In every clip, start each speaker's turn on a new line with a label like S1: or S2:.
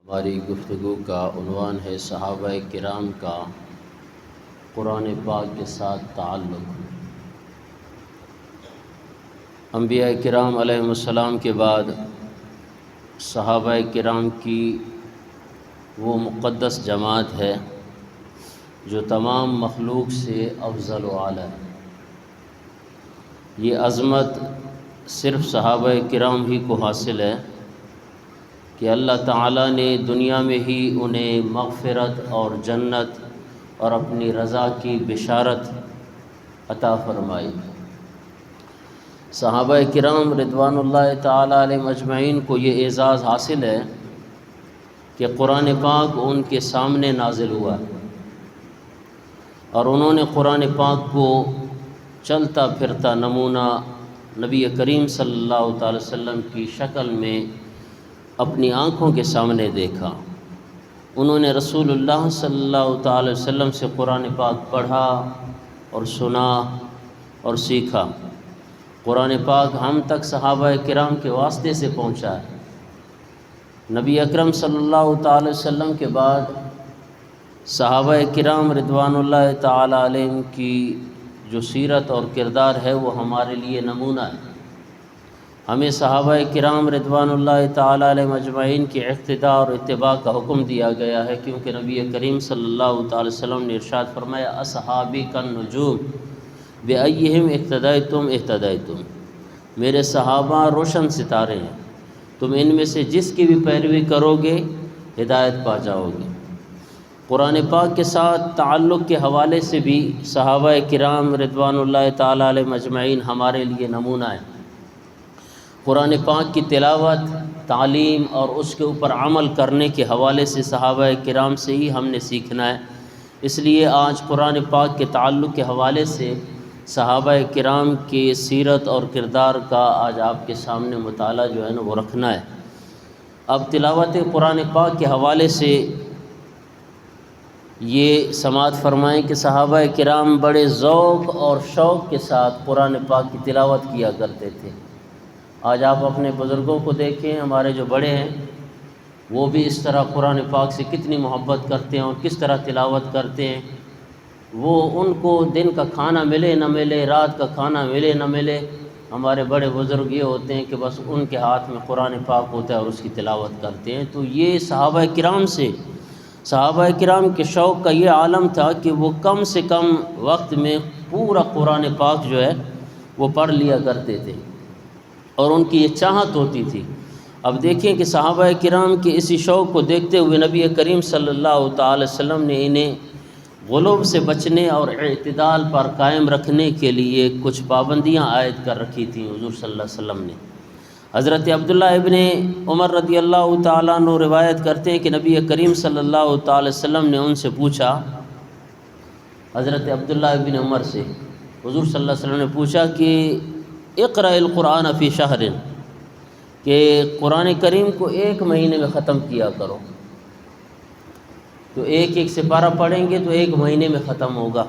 S1: ہماری گفتگو کا عنوان ہے صحابہ کرام کا قرآن پاک کے ساتھ تعلق۔ انبیاء کرام علیہم السلام کے بعد صحابہ کرام کی وہ مقدس جماعت ہے جو تمام مخلوق سے افضل و اعلیٰ ہے۔ یہ عظمت صرف صحابہ کرام ہی کو حاصل ہے کہ اللہ تعالیٰ نے دنیا میں ہی انہیں مغفرت اور جنت اور اپنی رضا کی بشارت عطا فرمائی۔ صحابہ کرام رضوان اللہ تعالیٰ علیہم اجمعین کو یہ اعزاز حاصل ہے کہ قرآن پاک ان کے سامنے نازل ہوا اور انہوں نے قرآن پاک کو چلتا پھرتا نمونہ نبی کریم صلی اللہ تعالی وسلم کی شکل میں اپنی آنکھوں کے سامنے دیکھا۔ انہوں نے رسول اللہ صلی اللہ تعالی وسلم سے قرآن پاک پڑھا اور سنا اور سیکھا۔ قرآن پاک ہم تک صحابہ کرام کے واسطے سے پہنچا ہے۔ نبی اکرم صلی اللہ تعالی وسلم کے بعد صحابہ کرام رضوان اللہ تعالی علیہم کی جو سیرت اور کردار ہے وہ ہمارے لیے نمونہ ہے۔ ہمیں صحابہ کرام رضوان اللہ تعالی علیہم اجمعین کی اقتداء اور اتباع کا حکم دیا گیا ہے، کیونکہ نبی کریم صلی اللہ تعالی وسلم نے ارشاد فرمایا اصحابی کالنجوم بأیہم اقتدیتم اہتدیتم، میرے صحابہ روشن ستارے ہیں، تم ان میں سے جس کی بھی پیروی کرو گے ہدایت پا جاؤ گے۔ قرآن پاک کے ساتھ تعلق کے حوالے سے بھی صحابہ کرام رضوان اللہ تعالی علیہم اجمعین ہمارے لیے نمونہ ہے۔ قرآن پاک کی تلاوت، تعلیم اور اس کے اوپر عمل کرنے کے حوالے سے صحابہ کرام سے ہی ہم نے سیکھنا ہے۔ اس لیے آج قرآن پاک کے تعلق کے حوالے سے صحابہ کرام کی سیرت اور کردار کا آج آپ کے سامنے مطالعہ جو ہے نا وہ رکھنا ہے۔ اب تلاوت قرآن پاک کے حوالے سے یہ سماعت فرمائیں کہ صحابہ کرام بڑے ذوق اور شوق کے ساتھ قرآن پاک کی تلاوت کیا کرتے تھے۔ آج آپ اپنے بزرگوں کو دیکھیں، ہمارے جو بڑے ہیں وہ بھی اس طرح قرآن پاک سے کتنی محبت کرتے ہیں اور کس طرح تلاوت کرتے ہیں۔ وہ ان کو دن کا کھانا ملے نہ ملے، رات کا کھانا ملے نہ ملے، ہمارے بڑے بزرگ یہ ہوتے ہیں کہ بس ان کے ہاتھ میں قرآن پاک ہوتا ہے اور اس کی تلاوت کرتے ہیں۔ تو یہ صحابہ کرام کے شوق کا یہ عالم تھا کہ وہ کم سے کم وقت میں پورا قرآن پاک جو ہے وہ پڑھ لیا کرتے تھے اور ان کی یہ چاہت ہوتی تھی۔ اب دیکھیں کہ صحابہ کرام کے اسی شوق کو دیکھتے ہوئے نبی کریم صلی اللہ تعالی وسلم نے انہیں غلو سے بچنے اور اعتدال پر قائم رکھنے کے لیے کچھ پابندیاں عائد کر رکھی تھیں حضور صلی اللہ علیہ وسلم نے۔ حضرت عبداللہ ابن عمر رضی اللہ تعالیٰ عنہ روایت کرتے ہیں کہ نبی کریم صلی اللہ تعالی وسلم نے ان سے پوچھا، حضرت عبداللہ ابن عمر سے حضور صلی اللہ علیہ وسلم نے پوچھا کہ اقرأ القرآن فی شہر، کہ قرآن کریم کو ایک مہینے میں ختم کیا کرو، تو ایک ایک سپارہ پڑھیں گے تو ایک مہینے میں ختم ہوگا۔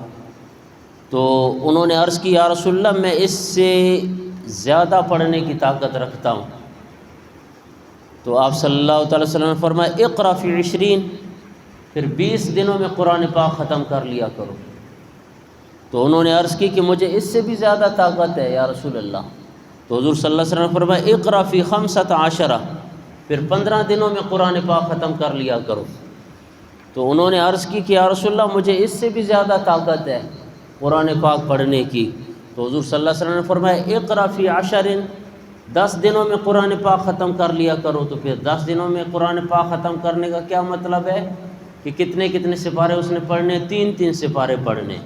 S1: تو انہوں نے عرض کی یا رسول اللہ میں اس سے زیادہ پڑھنے کی طاقت رکھتا ہوں۔ تو آپ صلی اللہ تعالی وسلم نے فرمایا اقرأ فی 20، پھر 20 دنوں میں قرآن پاک ختم کر لیا کرو۔ تو انہوں نے عرض کی کہ مجھے اس سے بھی زیادہ طاقت ہے یا رسول اللہ۔ تو حضور صلی اللہ علیہ وسلم نے فرمایا اقرأ فی 15، پھر 15 دنوں میں قرآن پاک ختم کر لیا کرو۔ تو انہوں نے عرض کی کہ یا رسول اللہ مجھے اس سے بھی زیادہ طاقت ہے قرآن پاک پڑھنے کی۔ تو حضور صلی اللہ علیہ وسلم نے فرمایا اقرأ فی 10، 10 دنوں میں قرآن پاک ختم کر لیا کرو۔ تو پھر 10 دنوں میں قرآن پاک ختم کرنے کا کیا مطلب ہے کہ کتنے کتنے سپارے اس نے پڑھنے، 3 سپارے پڑھنے۔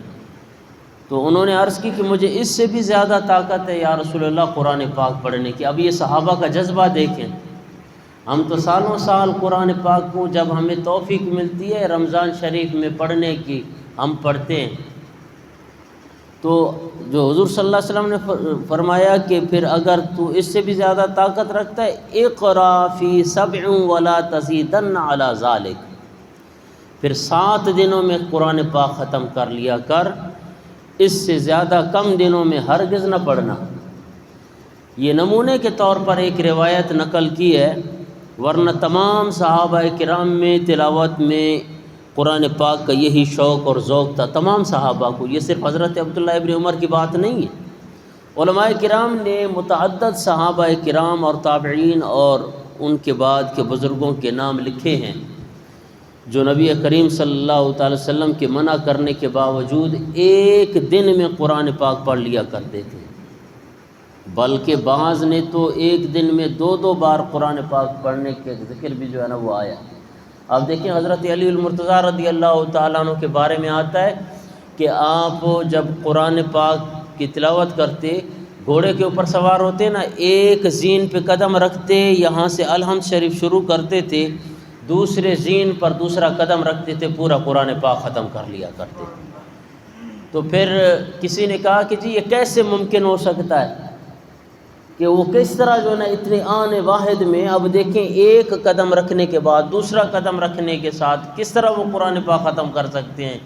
S1: تو انہوں نے عرض کی کہ مجھے اس سے بھی زیادہ طاقت ہے یا رسول اللہ قرآن پاک پڑھنے کی۔ اب یہ صحابہ کا جذبہ دیکھیں، ہم تو سالوں سال قرآن پاک کو جب ہمیں توفیق ملتی ہے رمضان شریف میں پڑھنے کی ہم پڑھتے ہیں۔ تو جو حضور صلی اللہ علیہ وسلم نے فرمایا کہ پھر اگر تو اس سے بھی زیادہ طاقت رکھتا ہے اقرأ فی 7 ولا تزیدن علی ذلک، پھر 7 دنوں میں قرآن پاک ختم کر لیا کر، اس سے زیادہ کم دنوں میں ہرگز نہ پڑھنا۔ یہ نمونے کے طور پر ایک روایت نقل کی ہے ورنہ تمام صحابہ کرام میں تلاوت میں قرآن پاک کا یہی شوق اور ذوق تھا، تمام صحابہ کو، یہ صرف حضرت عبداللہ ابن عمر کی بات نہیں ہے۔ علماء کرام نے متعدد صحابہ کرام اور تابعین اور ان کے بعد کے بزرگوں کے نام لکھے ہیں جو نبی کریم صلی اللہ تعالی وسلم کے منع کرنے کے باوجود ایک دن میں قرآن پاک پڑھ لیا کرتے تھے، بلکہ بعض نے تو ایک دن میں 2 بار قرآن پاک پڑھنے کے ذکر بھی جو ہے نا وہ آیا۔ آپ دیکھیں حضرت علی المرتضیٰ رضی اللہ تعالیٰ عنہ کے بارے میں آتا ہے کہ آپ جب قرآن پاک کی تلاوت کرتے، گھوڑے کے اوپر سوار ہوتے نا، ایک زین پہ قدم رکھتے، یہاں سے الحمد شریف شروع کرتے تھے، دوسرے زین پر دوسرا قدم رکھتے تھے، پورا قرآن پاک ختم کر لیا کرتے تھے۔ تو پھر کسی نے کہا کہ جی یہ کیسے ممکن ہو سکتا ہے کہ وہ کس طرح جو ہے نا اتنے آن واحد میں، اب دیکھیں ایک قدم رکھنے کے بعد دوسرا قدم رکھنے کے ساتھ کس طرح وہ قرآن پاک ختم کر سکتے ہیں۔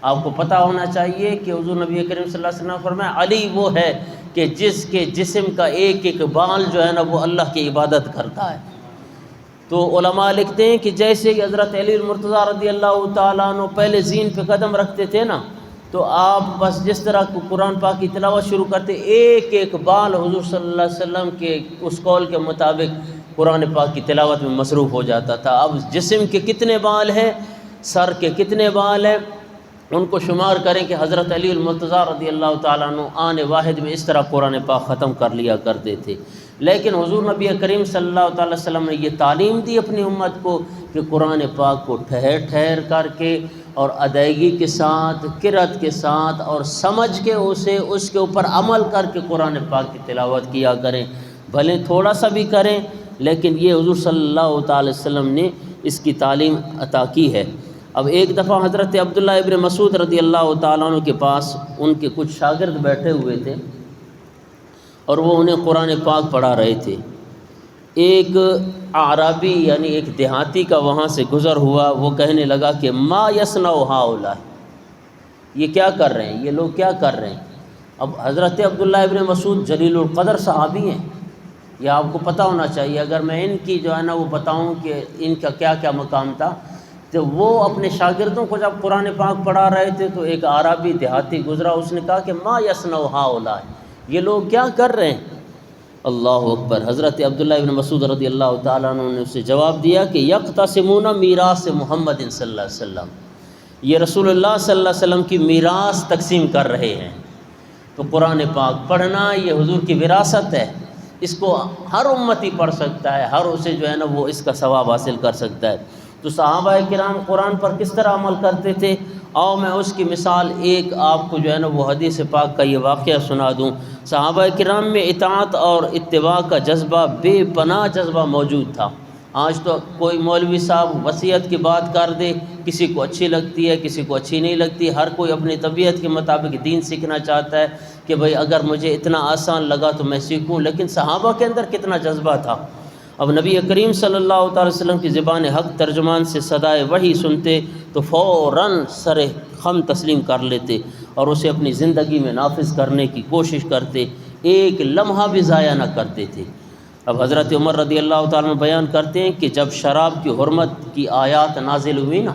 S1: آپ کو پتہ ہونا چاہیے کہ حضور نبی کریم صلی اللہ علیہ وسلم فرمایا علی وہ ہے کہ جس کے جسم کا ایک ایک بال جو ہے نا وہ اللہ کی عبادت کرتا ہے۔ تو علماء لکھتے ہیں کہ جیسے ہی حضرت علی المرتضیٰ رضی اللہ تعالیٰ عنہ پہلے زین پہ قدم رکھتے تھے نا، تو آپ بس جس طرح قرآن پاک کی تلاوت شروع کرتے، ایک ایک بال حضور صلی اللہ علیہ وسلم کے اس قول کے مطابق قرآن پاک کی تلاوت میں مصروف ہو جاتا تھا۔ اب جسم کے کتنے بال ہیں، سر کے کتنے بال ہیں، ان کو شمار کریں کہ حضرت علی المرتضیٰ رضی اللہ تعالیٰ عنہ آن واحد میں اس طرح قرآن پاک ختم کر لیا کرتے تھے۔ لیکن حضور نبی کریم صلی اللہ تعالی وسلم نے یہ تعلیم دی اپنی امت کو کہ قرآن پاک کو ٹھہر ٹھہر کر کے اور ادائیگی کے ساتھ، قرأت کے ساتھ اور سمجھ کے اسے اس کے اوپر عمل کر کے قرآن پاک کی تلاوت کیا کریں، بھلے تھوڑا سا بھی کریں، لیکن یہ حضور صلی اللہ تعالی وسلم نے اس کی تعلیم عطا کی ہے۔ اب ایک دفعہ حضرت عبداللہ ابن مسعود رضی اللہ تعالیٰ عنہ کے پاس ان کے کچھ شاگرد بیٹھے ہوئے تھے اور وہ انہیں قرآن پاک پڑھا رہے تھے۔ ایک اعرابی یعنی ایک دیہاتی کا وہاں سے گزر ہوا، وہ کہنے لگا کہ ما یصنع ہؤلاء، یہ کیا کر رہے ہیں، یہ لوگ کیا کر رہے ہیں۔ اب حضرت عبداللہ ابن مسعود جلیل القدر صحابی ہیں، یہ آپ کو پتہ ہونا چاہیے۔ اگر میں ان کی جو ہے نا وہ بتاؤں کہ ان کا کیا کیا مقام تھا، تو وہ اپنے شاگردوں کو جب قرآن پاک پڑھا رہے تھے تو ایک اعرابی دیہاتی گزرا، اس نے کہا کہ ما یصنع ہؤلاء، یہ لوگ کیا کر رہے ہیں۔ اللہ اکبر۔ حضرت عبداللہ ابن مسعود رضی اللہ تعالیٰ عنہ نے اسے جواب دیا کہ یقتسمون میراث محمد صلی اللہ علیہ وسلم، یہ رسول اللہ صلی اللہ علیہ وسلم کی میراث تقسیم کر رہے ہیں۔ تو قرآن پاک پڑھنا یہ حضور کی وراثت ہے، اس کو ہر امتی پڑھ سکتا ہے، ہر اسے جو ہے نا وہ اس کا ثواب حاصل کر سکتا ہے۔ تو صحابہ کرام قرآن پر کس طرح عمل کرتے تھے، آؤ میں اس کی مثال ایک آپ کو جو ہے نا وہ حدیث پاک کا یہ واقعہ سنا دوں۔ صحابہ کرام میں اطاعت اور اتباع کا جذبہ، بے پناہ جذبہ موجود تھا۔ آج تو کوئی مولوی صاحب وصیت کی بات کر دے، کسی کو اچھی لگتی ہے کسی کو اچھی نہیں لگتی، ہر کوئی اپنی طبیعت کے مطابق دین سیکھنا چاہتا ہے کہ بھئی اگر مجھے اتنا آسان لگا تو میں سیکھوں، لیکن صحابہ کے اندر کتنا جذبہ تھا۔ اب نبی کریم صلی اللہ تعالی وسلم کی زبان حق ترجمان سے صدائے وحی سنتے تو فوراً سر خم تسلیم کر لیتے اور اسے اپنی زندگی میں نافذ کرنے کی کوشش کرتے، ایک لمحہ بھی ضائع نہ کرتے تھے۔ اب حضرت عمر رضی اللہ تعالیٰ عنہ بیان کرتے ہیں کہ جب شراب کی حرمت کی آیات نازل ہوئی نا،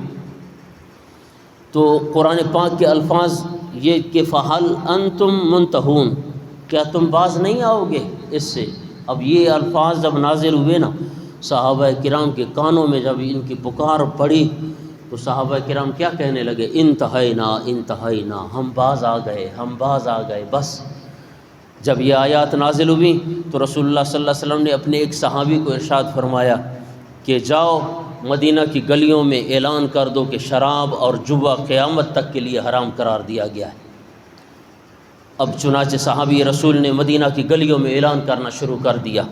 S1: تو قرآن پاک کے الفاظ یہ کہ فَهَلْ أَنْتُمْ مُنْتَهُونَ، کیا تم باز نہیں آؤ گے اس سے۔ اب یہ الفاظ جب نازل ہوئے نا، صحابہ کرام کے کانوں میں جب ان کی پکار پڑی تو صحابہ کرام کیا کہنے لگے، انتہینا انتہینا، ہم باز آ گئے ہم باز آ گئے بس۔ جب یہ آیات نازل ہوئی تو رسول اللہ صلی اللہ علیہ وسلم نے اپنے ایک صحابی کو ارشاد فرمایا کہ جاؤ مدینہ کی گلیوں میں اعلان کر دو کہ شراب اور جوا قیامت تک کے لیے حرام قرار دیا گیا ہے۔ اب چنانچہ صحابی رسول نے مدینہ کی گلیوں میں اعلان کرنا شروع کر دیا۔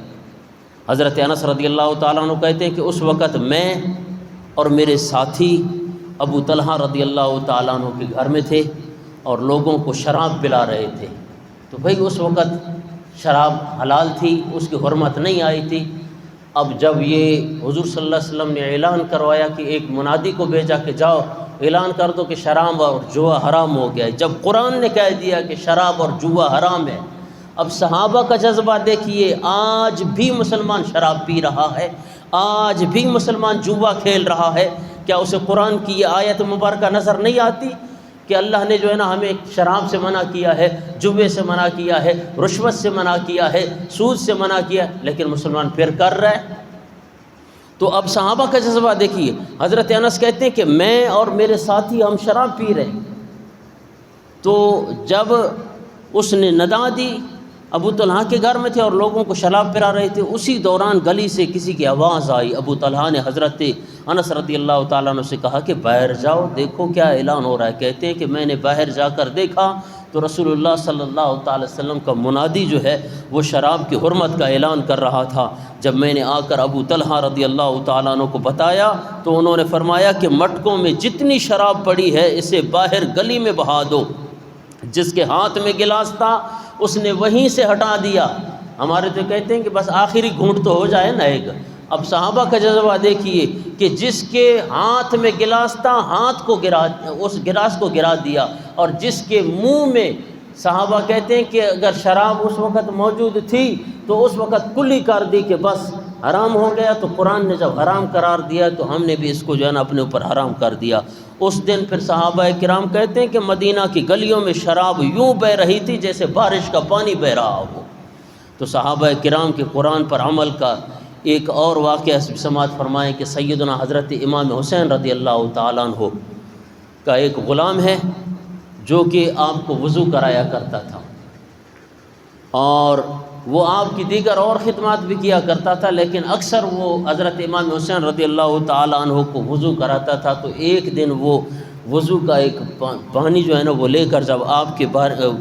S1: حضرت انس رضی اللہ تعالیٰ عنہ کہتے ہیں کہ اس وقت میں اور میرے ساتھی ابو طلحہ رضی اللہ تعالیٰ عنہ کے گھر میں تھے اور لوگوں کو شراب پلا رہے تھے۔ تو بھئی اس وقت شراب حلال تھی، اس کی حرمت نہیں آئی تھی۔ اب جب یہ حضور صلی اللہ علیہ وسلم نے اعلان کروایا کہ ایک منادی کو بھیجا کہ جاؤ اعلان کر دو کہ شراب اور جوا حرام ہو گیا ہے، جب قرآن نے کہہ دیا کہ شراب اور جوا حرام ہے، اب صحابہ کا جذبہ دیکھیے، آج بھی مسلمان شراب پی رہا ہے، آج بھی مسلمان جوا کھیل رہا ہے، کیا اسے قرآن کی یہ آیت مبارکہ نظر نہیں آتی کہ اللہ نے جو ہے نا ہمیں شراب سے منع کیا ہے، جوے سے منع کیا ہے، رشوت سے منع کیا ہے، سود سے منع کیا، لیکن مسلمان پھر کر رہا ہے۔ تو اب صحابہ کا جذبہ دیکھیے، حضرت انس کہتے ہیں کہ میں اور میرے ساتھی ہم شراب پی رہے، تو جب اس نے ندا دی، ابو طلحہ کے گھر میں تھے اور لوگوں کو شراب پلا رہے تھے، اسی دوران گلی سے کسی کی آواز آئی، ابو طلحہ نے حضرت انس رضی اللہ تعالیٰ عنہ سے کہا کہ باہر جاؤ، دیکھو کیا اعلان ہو رہا ہے۔ کہتے ہیں کہ میں نے باہر جا کر دیکھا تو رسول اللہ صلی اللہ تعالی وسلم کا منادی جو ہے وہ شراب کی حرمت کا اعلان کر رہا تھا۔ جب میں نے آ کر ابو طلحہ رضی اللہ تعالیٰ عنہ کو بتایا تو انہوں نے فرمایا کہ مٹکوں میں جتنی شراب پڑی ہے اسے باہر گلی میں بہا دو۔ جس کے ہاتھ میں گلاس تھا اس نے وہیں سے ہٹا دیا۔ ہمارے تو کہتے ہیں کہ بس آخری گھونٹ تو ہو جائے نا ایک۔ اب صحابہ کا جذبہ دیکھیے کہ جس کے ہاتھ میں گلاس تھا ہاتھ کو اس گلاس کو گرا دیا، اور جس کے منہ میں، صحابہ کہتے ہیں کہ اگر شراب اس وقت موجود تھی تو اس وقت کلی کر دی کہ بس حرام ہو گیا، تو قرآن نے جب حرام قرار دیا تو ہم نے بھی اس کو جو ہے نا اپنے اوپر حرام کر دیا۔ اس دن پھر صحابہ کرام کہتے ہیں کہ مدینہ کی گلیوں میں شراب یوں بہہ رہی تھی جیسے بارش کا پانی بہہ رہا ہو۔ تو صحابہ کرام کے قرآن پر عمل کا ایک اور واقعہ سماعت فرمائیں کہ سیدنا حضرت امام حسین رضی اللہ تعالیٰ عنہ کا ایک غلام ہے جو کہ آپ کو وضو کرایا کرتا تھا، اور وہ آپ کی دیگر اور خدمات بھی کیا کرتا تھا، لیکن اکثر وہ حضرت امام حسین رضی اللہ تعالیٰ عنہ کو وضو کراتا تھا۔ تو ایک دن وہ وضو کا ایک پانی جو ہے نا وہ لے کر جب آپ کے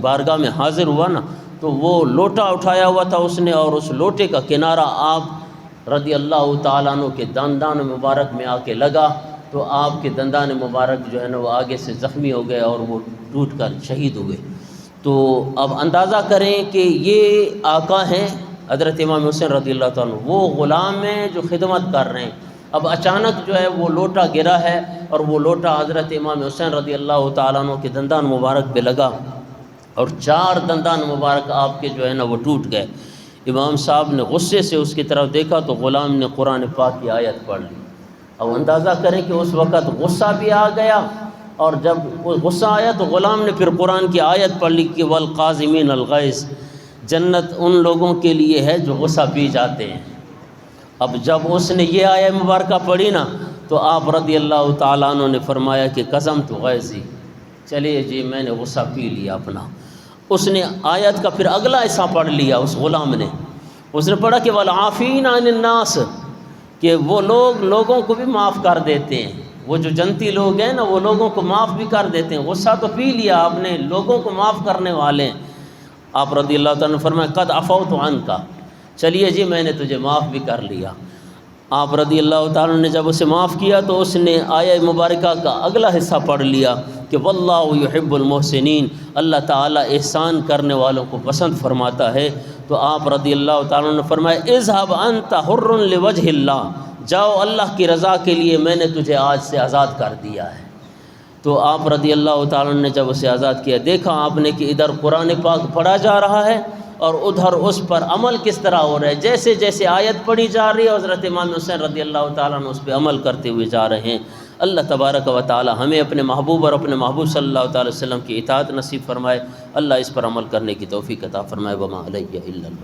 S1: بارگاہ میں حاضر ہوا نا، تو وہ لوٹا اٹھایا ہوا تھا اس نے، اور اس لوٹے کا کنارہ آپ رضی اللہ تعالیٰ عنہ کے دندان مبارک میں آ کے لگا، تو آپ کے دندان مبارک جو ہے نا وہ آگے سے زخمی ہو گئے اور وہ ٹوٹ کر شہید ہوئے۔ تو اب اندازہ کریں کہ یہ آقا ہیں حضرت امام حسین رضی اللہ تعالیٰ عنہ، وہ غلام ہیں جو خدمت کر رہے ہیں۔ اب اچانک جو ہے وہ لوٹا گرا ہے، اور وہ لوٹا حضرت امام حسین رضی اللہ تعالیٰ عنہ کے دندان مبارک پہ لگا، اور 4 دندان مبارک آپ کے جو ہے نا وہ ٹوٹ گئے۔ امام صاحب نے غصے سے اس کی طرف دیکھا تو غلام نے قرآن پاک کی آیت پڑھ لی۔ اب اندازہ کریں کہ اس وقت غصہ بھی آ گیا، اور جب وہ غصہ آیا تو غلام نے پھر قرآن کی آیت پڑھ لی کہ والقاظمین الغیظ، جنت ان لوگوں کے لیے ہے جو غصہ پی جاتے ہیں۔ اب جب اس نے یہ آیت مبارکہ پڑھی نا تو آپ رضی اللہ تعالیٰ عنہ نے فرمایا کہ قسمت غیظی، چلیے جی میں نے غصہ پی لیا اپنا۔ اس نے آیت کا پھر اگلا حصہ پڑھ لیا، اس غلام نے، اس نے پڑھا کہ والعافین عن الناس، کہ وہ لوگوں کو بھی معاف کر دیتے ہیں، وہ جو جنتی لوگ ہیں نا وہ لوگوں کو معاف بھی کر دیتے ہیں۔ غصہ تو پی لیا آپ نے، لوگوں کو معاف کرنے والے ہیں۔ آپ رضی اللہ تعالیٰ نے فرمایا قد عفوت عنک، چلیے جی میں نے تجھے معاف بھی کر لیا۔ آپ رضی اللہ تعالیٰ نے جب اسے معاف کیا تو اس نے آیہ مبارکہ کا اگلا حصہ پڑھ لیا کہ واللہ یحب المحسنین، اللہ تعالیٰ احسان کرنے والوں کو پسند فرماتا ہے۔ تو آپ رضی اللہ تعالیٰ نے فرمایا اذهب انت حر لوجه اللہ، جاؤ اللہ کی رضا کے لیے میں نے تجھے آج سے آزاد کر دیا ہے۔ تو آپ رضی اللہ تعالیٰ نے جب اسے آزاد کیا، دیکھا آپ نے کہ ادھر قرآن پاک پڑھا جا رہا ہے اور ادھر اس پر عمل کس طرح ہو رہا ہے، جیسے جیسے آیت پڑھی جا رہی ہے حضرت امام حسین رضی اللہ تعالیٰ نے اس پہ عمل کرتے ہوئے جا رہے ہیں۔ اللہ تبارک و تعالی ہمیں اپنے محبوب اور اپنے محبوب صلی اللہ تعالی وسلم کی اطاعت نصیب فرمائے، اللہ اس پر عمل کرنے کی توفیق عطا فرمائے۔ وما علیہ الا البلاغ۔